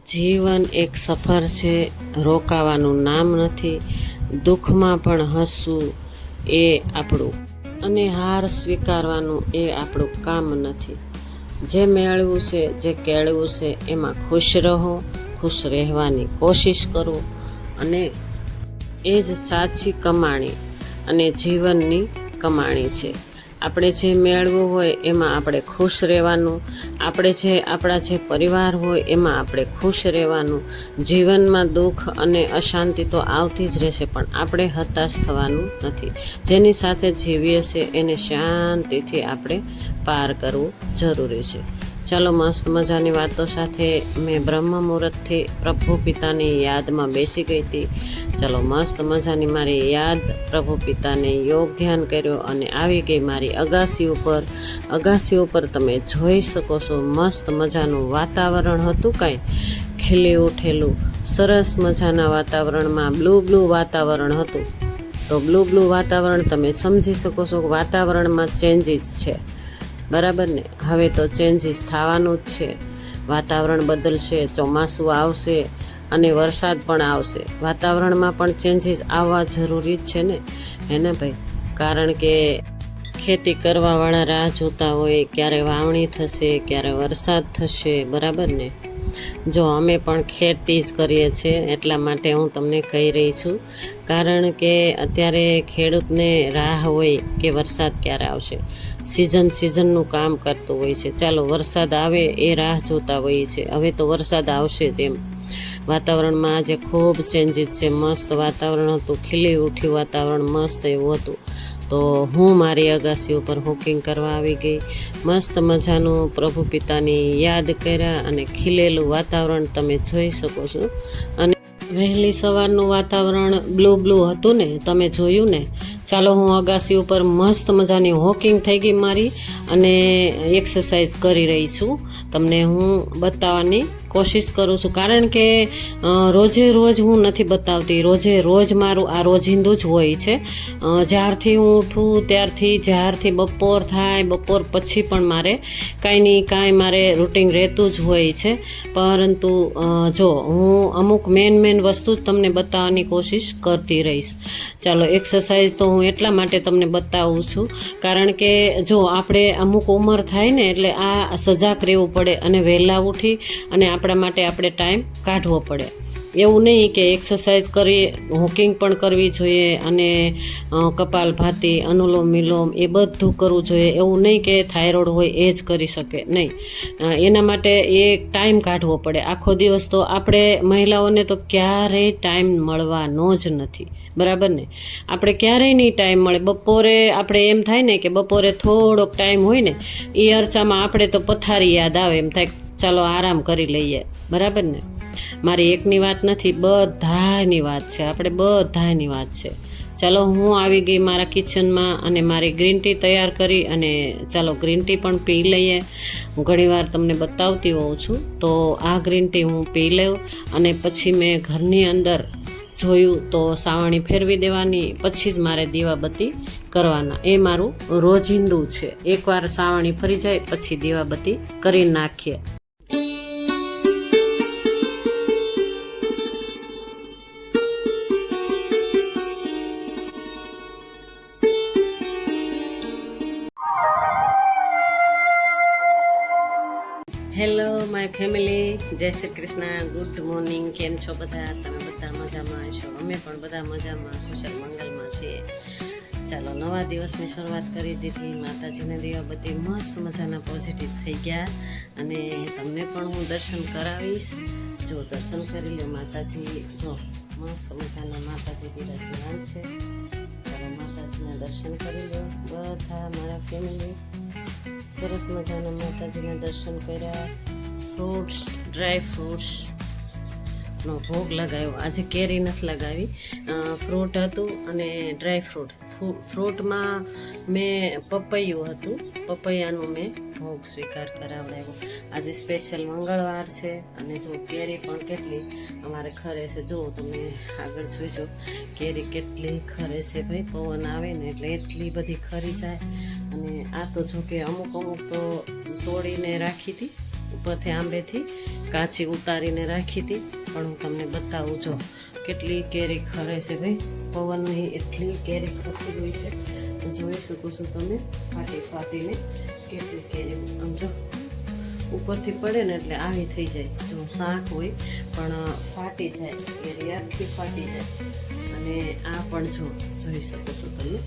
જીવન એક સફર છે, રોકાવાનું નામ નથી. દુઃખમાં પણ હસવું એ આપણું, અને હાર સ્વીકારવાનું એ આપણું કામ નથી. જે મેળવું છે, જે કેળવું છે એમાં ખુશ રહો, ખુશ રહેવાની કોશિશ કરો, અને એ જ સાચી કમાણી અને જીવનની કમાણી છે. આપણે જે મેળવું હોય એમાં આપણે ખુશ રહેવાનું, આપણા જે પરિવાર હોય એમાં આપણે ખુશ રહેવાનું. જીવનમાં દુઃખ અને અશાંતિ તો આવતી જ રહેશે, પણ આપણે હતાશ થવાનું નથી. જેની સાથે જીવીએ છીએ એને શાંતિથી આપણે પાર કરવું જરૂરી છે. ચાલો, મસ્ત મજાની વાતો સાથે મેં બ્રહ્મ મુહૂર્તથી પ્રભુ પિતાની યાદમાં બેસી ગઈ હતી. ચાલો, મસ્ત મજાની મારી યાદ પ્રભુ પિતાને યોગ ધ્યાન કર્યો અને આવી ગઈ મારી અગાસી ઉપર. અગાસી ઉપર તમે જોઈ શકો છો, મસ્ત મજાનું વાતાવરણ હતું, કાંઈ ખીલી ઉઠેલું સરસ મજાના વાતાવરણમાં બ્લુ વાતાવરણ હતું. તો બ્લુ વાતાવરણ તમે સમજી શકો છો, વાતાવરણમાં ચેન્જીસ છે, બરાબર ને. હવે તો ચેન્જીસ થવાનું જ છે, વાતાવરણ બદલશે, ચોમાસું આવશે અને વરસાદ પણ આવશે. વાતાવરણમાં પણ ચેન્જીસ આવવા જરૂરી જ છે ને, હે ને ભાઈ. કારણ કે ખેતી કરવાવાળા રાહ જોતા હોય, ક્યારે વાવણી થશે, ક્યારે વરસાદ થશે, બરાબર ને. જો અમે પણ ખેતી જ કરીએ છીએ, એટલા માટે હું તમને કહી રહી છું. કારણ કે અત્યારે ખેડૂતને રાહ હોય કે વરસાદ ક્યારે આવશે. સિઝનનું કામ કરતું હોય છે. ચાલો, વરસાદ આવે એ રાહ જોતા હોઈએ છે. હવે તો વરસાદ આવશે જ એમ. વાતાવરણમાં આજે ખૂબ ચેન્જીસ છે. મસ્ત વાતાવરણ હતું, ખીલી ઉઠ્યું વાતાવરણ, મસ્ત એવું હતું. તો હું મારી અગાસી ઉપર વોકિંગ કરવા આવી ગઈ. મસ્ત મજાનું પ્રભુ પિતાની યાદ કર્યા અને ખીલેલું વાતાવરણ તમે જોઈ શકો છો. અને વહેલી સવારનું વાતાવરણ બ્લુ હતું ને, તમે જોયું ને. ચાલો, હું અગાસી ઉપર મસ્ત મજાની વોકિંગ થઈ ગઈ મારી, અને એક્સરસાઇઝ કરી રહી છું. તમને હું બતાવવાની કોશિશ કરું છું, કારણ કે રોજે રોજ હું નથી બતાવતી. રોજ મારું આ રોજિંદું જ હોય છે. જ્યારથી હું ઉઠું ત્યારથી, જ્યારથી બપોર થાય, બપોર પછી પણ મારે કાંઈ ને કાંઈ મારે રૂટિન રહેતું જ હોય છે. પરંતુ જો હું અમુક મેન વસ્તુ જ તમને બતાવવાની કોશિશ કરતી રહીશ. ચાલો, એક્સરસાઇઝ તો હું એટલા માટે તમને બતાવું છું, કારણ કે જો આપણે અમુક ઉંમર થાય ને, એટલે આ સજાગ રહેવું પડે, અને વહેલા ઉઠી અને આપણા માટે આપણે ટાઈમ કાઢવો પડે. એવું નહીં કે એક્સરસાઇઝ કરીએ, વોકિંગ પણ કરવી જોઈએ, અને કપાલભાતી, અનુલોમ વિલોમ એ બધું કરવું જોઈએ. એવું નહીં કે થાઇરોઇડ હોય એ જ કરી શકે, નહીં. એના માટે એક ટાઈમ કાઢવો પડે. આખો દિવસ તો આપણે મહિલાઓને તો ક્યારેય ટાઈમ મળવાનો જ નથી, બરાબર ને. આપણે ક્યારેય નહીં ટાઈમ મળે. બપોરે આપણે એમ થાય ને કે બપોરે થોડોક ટાઈમ હોય ને, એ અરસામાં આપણે તો પથારી યાદ આવે, એમ થાય ચાલો આરામ કરી લઈએ, બરાબર ને. મારી એકની વાત નથી, બધાની વાત છે, આપણે બધાની વાત છે. ચાલો, હું આવી ગઈ મારા કિચનમાં, અને મારી ગ્રીન ટી તૈયાર કરી, અને ચાલો ગ્રીન ટી પણ પી લઈએ. હું ઘણીવાર તમને બતાવતી હોઉં છું. તો આ ગ્રીન ટી હું પી લઉં, અને પછી મેં ઘરની અંદર જોયું તો સાવણી ફેરવી દેવાની, પછી જ મારે દીવાબત્તી કરવાના. એ મારું રોજિંદું છે. એકવાર સાવણી ફરી જાય પછી દીવાબત્તી કરી નાખીએ. હેલો માય ફેમિલી, જય શ્રી કૃષ્ણ, ગુડ મોર્નિંગ. કેમ છો બધા? તમે બધા મજામાં છો? અમે પણ બધા મજામાં, કુશળ મંગલમાં છીએ. ચાલો, નવા દિવસની શરૂઆત કરી દીધી. માતાજીને દીવાબત્તી મસ્ત મજાના પોઝિટિવ થઈ ગયા, અને તમને પણ હું દર્શન કરાવીશ. જો દર્શન કરી લો માતાજી. જો મસ્ત મજાના માતાજી બિરાજમાન છે. ચાલો, માતાજીના દર્શન કરી લો બધા મારા ફેમિલી. સરસ મજાના માતાજીના દર્શન કર્યા. ફ્રૂટ્સ, ડ્રાય ફ્રૂટ્સનો ભોગ લગાવ્યો. આજે કેરી નથી લગાવી, ફ્રૂટ હતું અને ડ્રાય ફ્રૂટમાં મેં પપૈયું હતું, પપૈયાનું મેં ભોગ સ્વીકાર કરાવડાવ્યો. આજે સ્પેશિયલ મંગળવાર છે, અને જો કેરી પણ કેટલી અમારે ખરે છે. જો તમે આગળ જોઈજો, કેરી કેટલી ખરે છે ભાઈ. પવન આવે ને એટલે એટલી બધી ખરી જાય. અને આ તો જો કે અમુક તો તોડીને રાખી હતી ઉપરથી આંબેથી કાચી ઉતારીને રાખી હતી, પણ હું તમને બતાવું જો કેટલી કેરી ખરે છે ભાઈ. પવનની એટલી કેરી ખરતી હોય છે, જોઈ શકો છો તમે ફાટીને કેટલી કેરી. આમ જો ઉપરથી પડે ને એટલે આવી થઈ જાય. જો શાક હોય પણ ફાટી જાય, કેરી આખી ફાટી જાય. અને આ પણ જોઈ શકો છો તમે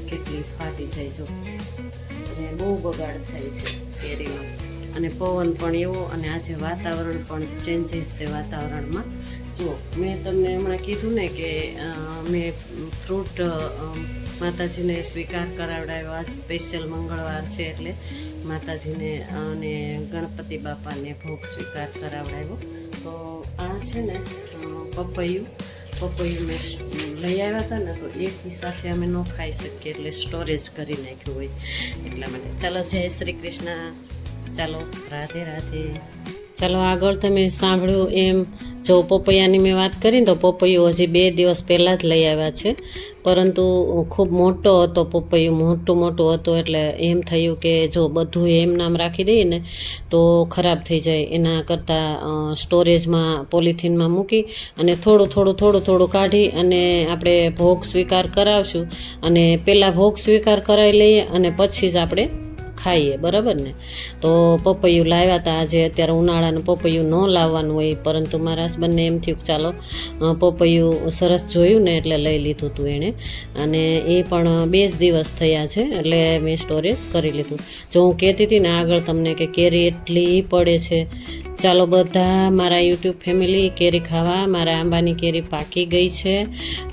કેટલી ફાટી જાય. જો અને બહુ બગાડ થાય છે કેરીમાં. અને પવન પણ એવો, અને આજે વાતાવરણ પણ ચેન્જીસ છે વાતાવરણમાં. જો મેં તમને હમણાં કીધું ને કે મેં ફ્રૂટ માતાજીને સ્વીકાર કરાવડાવ્યો. આજ સ્પેશિયલ મંગળવાર છે એટલે માતાજીને અને ગણપતિ બાપાને ભોગ સ્વીકાર કરાવડાવ્યો. તો આ છે ને પપૈયું મેં લઈ આવ્યા હતા ને, તો એકની સાથે અમે ન ખાઈ શકીએ એટલે સ્ટોરેજ કરી નાખ્યું હોય એટલા માટે. ચાલો, જય શ્રી કૃષ્ણ. ચાલો, રાધે રાધે. ચાલો, આગળ તમે સાંભળ્યું એમ જો પપૈયાની મેં વાત કરીને, તો પપૈયું હજી 2 દિવસ પહેલાં જ લઈ આવ્યા છે, પરંતુ ખૂબ મોટો હતો પપૈયું, મોટું હતું. એટલે એમ થયું કે જો બધું એમ નામ રાખી દઈએ ને તો ખરાબ થઈ જાય, એના કરતાં સ્ટોરેજમાં પોલિથીનમાં મૂકી અને થોડું કાઢી અને આપણે ભોગ સ્વીકાર કરાવશું. અને પહેલાં ભોગ સ્વીકાર કરાવી લઈએ અને પછી જ આપણે ખાઈએ, બરાબર ને. તો પપૈયું લાવ્યા હતા આજે. અત્યારે ઉનાળાનું પપૈયું ન લાવવાનું હોય, પરંતુ મારા હસબન્ડને એમ થયું કે ચાલો પપૈયું સરસ જોયું ને એટલે લઈ લીધું હતું એણે. અને એ પણ 2 જ દિવસ થયા છે એટલે મેં સ્ટોરેજ કરી લીધું. જો હું કહેતી હતી ને આગળ તમને કે કેરી એટલી પડે છે. ચાલો બધા મારા યુટ્યુબ ફેમિલી કેરી ખાવા. મારા આંબાની કેરી પાકી ગઈ છે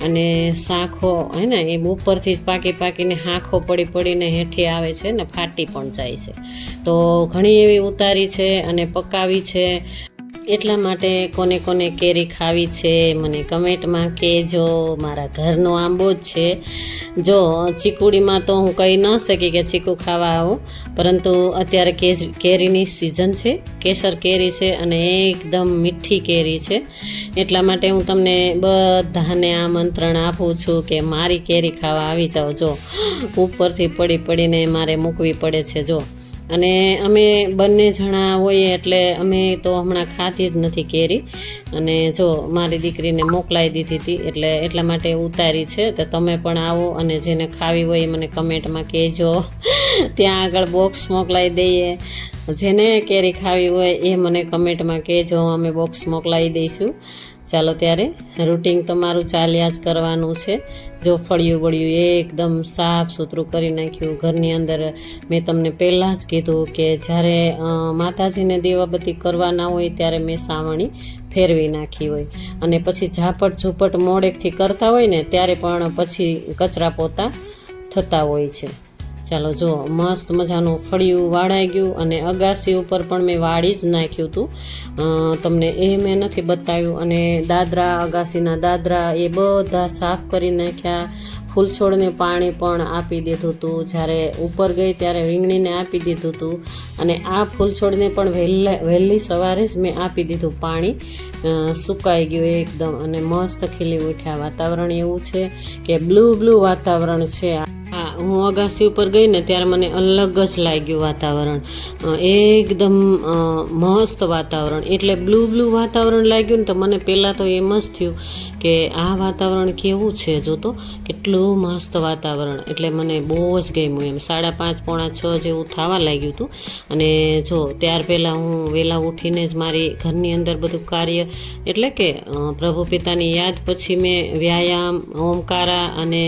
અને શાંખો હે ને એ ઉપરથી જ પાકીને હાંખો પડીને હેઠી આવે છે ને ફાટી પણ જાય છે. તો ઘણી એવી ઉતારી છે અને પકાવી છે. એટલા માટે કોને કેરી ખાવી છે મને કમેન્ટમાં કહેજો. મારા ઘરનો આંબો જ છે. જો ચીકુડીમાં તો હું કહી ન શકી કે ચીકુ ખાવા આવો, પરંતુ અત્યારે કેરીની સિઝન છે, કેસર કેરી છે અને એકદમ મીઠી કેરી છે. એટલા માટે હું તમને બધાને આમંત્રણ આપું છું કે મારી કેરી ખાવા આવી જાઓ. જો ઉપરથી પડીને મારે મૂકવી પડે છે. જો અને અમે બંને જણા હોઈએ એટલે અમે તો હમણાં ખાતી જ નથી કેરી. અને જો મારી દીકરીને મોકલાવી દીધી હતી એટલે એટલા માટે ઉતારી છે. તો તમે પણ આવો અને જેને ખાવી હોય એ મને કમેન્ટમાં કહેજો. ત્યાં આગળ બોક્સ મોકલાવી દઈએ. જેને કેરી ખાવી હોય એ મને કમેન્ટમાં કહેજો, અમે બોક્સ મોકલાવી દઈશું. ચાલો, ત્યારે રૂટિન તો મારું ચાલ્યા જ કરવાનું છે. જો ફળિયું એકદમ સાફ સુથરું કરી નાખ્યું. ઘરની અંદર મેં તમને પહેલાં જ કીધું કે જ્યારે માતાજીને દીવાબત્તી કરવાના હોય ત્યારે મેં સાવણી ફેરવી નાખી હોય, અને પછી ઝાપટ મોડેકથી કરતા હોય ને ત્યારે પણ પછી કચરા પોતા થતા હોય છે. ચાલો, જો મસ્ત મજાનું ફળિયું વાળાઈ ગયું અને અગાસી ઉપર પણ મેં વાળી જ નાખ્યું હતું. તમને એ મેં નથી બતાવ્યું. અને અગાસીના દાદરા એ બધા સાફ કરી નાખ્યા. ફૂલછોડને પાણી પણ આપી દીધું હતું. જ્યારે ઉપર ગઈ ત્યારે રીંગણીને આપી દીધું હતું. અને આ ફૂલછોડને પણ વહેલી સવારે જ મેં આપી દીધું પાણી. સુકાઈ ગયું એકદમ અને મસ્ત ખીલી ઉઠ્યા. વાતાવરણ એવું છે કે બ્લુ વાતાવરણ છે. હા, હું અગાસી ઉપર ગઈ ને ત્યારે મને અલગ જ લાગ્યું વાતાવરણ. એકદમ મસ્ત વાતાવરણ, એટલે બ્લુ વાતાવરણ લાગ્યું ને તો મને પહેલાં તો એમ જ થયું કે આ વાતાવરણ કેવું છે. જોતો કેટલું મસ્ત વાતાવરણ, એટલે મને બહુ જ ગમ્યું. એમ 5:30 પોણા 6 જેવું થવા લાગ્યું હતું. અને જો ત્યાર પહેલાં હું વહેલા ઉઠીને જ મારી ઘરની અંદર બધું કાર્ય, એટલે કે પ્રભુ પિતાની યાદ પછી મેં વ્યાયામ, ઓમકારા અને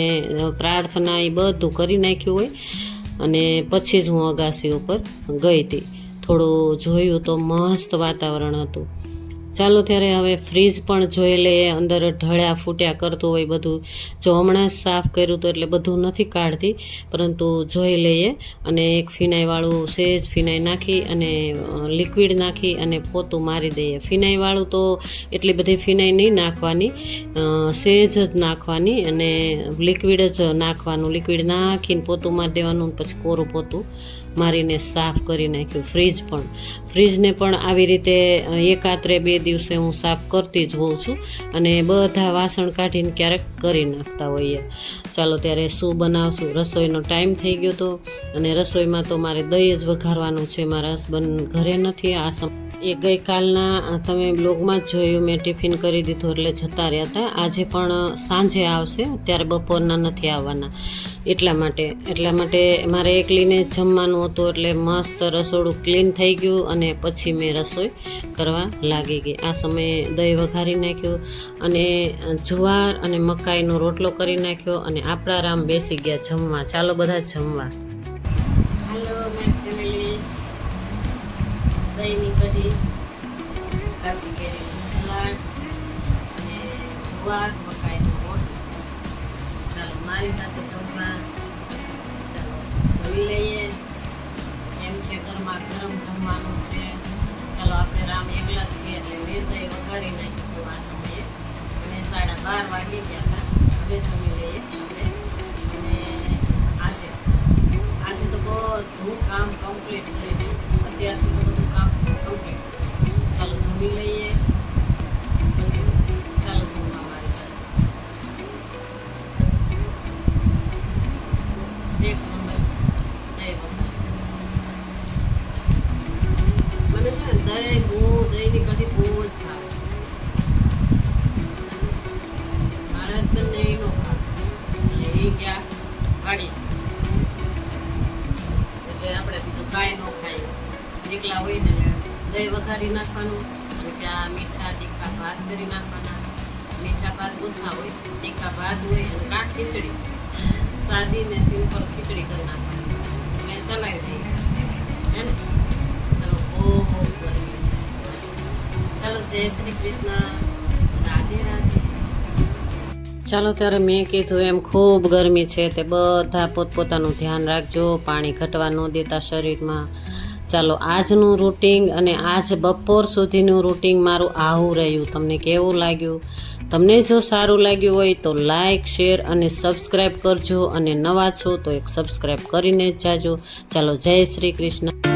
પ્રાર્થના એ બધું કરી નાખ્યું હોય. અને પછી જ હું અગાસી ઉપર ગઈ હતી. થોડું જોયું તો મસ્ત વાતાવરણ હતું. ચાલો, ત્યારે હવે ફ્રીજ પણ જોઈ લઈએ. અંદર ઢળ્યા ફૂટ્યા કરતું હોય બધું. જો હમણાં જ સાફ કર્યું હતું એટલે બધું નથી કાઢતી, પરંતુ જોઈ લઈએ. અને એક ફિનાઈવાળું સેજ ફિનાઈ નાખી અને લિક્વિડ નાખી અને પોતું મારી દઈએ. ફિનાઈવાળું તો એટલી બધી ફિનાઈ નહીં નાખવાની, સેજ જ નાખવાની અને લિક્વિડ જ નાખવાનું. લિક્વિડ નાખીને પોતું મારી દેવાનું, પછી કોરું પોતું મારીને સાફ કરી નાખ્યું. ફ્રીજને પણ આવી રીતે એકાત્રે 2 દિવસે હું સાફ કરતી જ હોઉં છું અને બધા વાસણ કાઢીને ક્યારેક કરી નાખતા હોઈએ. ચાલો ત્યારે શું બનાવશું, રસોઈનો ટાઈમ થઈ ગયો હતો અને રસોઈમાં તો મારે દહીં જ વઘારવાનું છે. મારા હસબન્ડ ઘરે નથી. એ ગઈકાલના તમે બ્લોગમાં જ જોયું, મેં ટિફિન કરી દીધું એટલે જતા રહ્યા હતા. આજે પણ સાંજે આવશે, ત્યારે બપોરના નથી આવવાના. એટલા માટે મારે એકલીને જમવાનું હતું એટલે મસ્ત રસોડું ક્લીન થઈ ગયું અને પછી મેં રસોઈ કરવા લાગી ગઈ. આ સમયે દહીં વઘારી નાખ્યું અને જુવાર અને મકાઈનો રોટલો કરી નાખ્યો અને આપણા રામ બેસી ગયા જમવા. ચાલો બધા જમવા. હાલો માય ફેમિલી, દહીંની કઢી, કાચી કેરીનું સલાડ અને જુવાર મકાઈનો રોટલો. ચાલો મારી સાથે જમવા. ચાલો જોઈ લઈએ એમ છે, ગરમા ગરમ જમવાનું છે. ચાલો આપણે રામ એકલા છીએ એટલે મેં દહીં વઘારી નાખ્યું આ સમયે અને 12:30 વાગી ગયા હતા. હવે જમી લઈએ આપણે. અને આજે તો બધું કામ કમ્પ્લીટ કરી દઉં. અત્યારથી તો બધું કામ કમ્પ્લીટ. ચાલો જમી લઈએ પછી ચાલો જમવા મારી સાથે. એક નંબર દહીં વઘાર. મને છે ને દહીંની કઢી બહુ જ ભાવે. મારા હસબન્ડને એ નો ભાવે એટલે એ ગયા વાડી, એટલે આપણે બીજું કાંઈ ન ખાઈએ. એકલા હોય ને દહીં વઘારી નાખવાનું અને ત્યાં મીઠા તીખા ભાત કરી નાખવાના. મીઠા ભાત ઓછા હોય, તીખા ભાત હોય અને કાં ખીચડી, સાદી ને સિમ્પલ ખીચડી કરી નાખવાની. મેં ચલાવી દઈએ હે ને. ચાલો બહુ ગરમી છે. ચાલો જય શ્રી કૃષ્ણ, રાધે રાધે. ચાલો ત્યારે મેં કીધું એમ ખૂબ ગરમી છે તે બધા પોતપોતાનું ધ્યાન રાખજો, પાણી ઘટવા ન દેતા શરીરમાં. ચાલો આજનું રૂટિંગ અને આજ બપોર સુધીનું રૂટિંગ મારું આવું રહ્યું. તમને કેવું લાગ્યું? તમને જો સારું લાગ્યું હોય તો લાઈક, શેર અને સબસ્ક્રાઈબ કરજો અને નવા છો તો એક સબસ્ક્રાઈબ કરીને જ જાજો. ચાલો જય શ્રી કૃષ્ણ.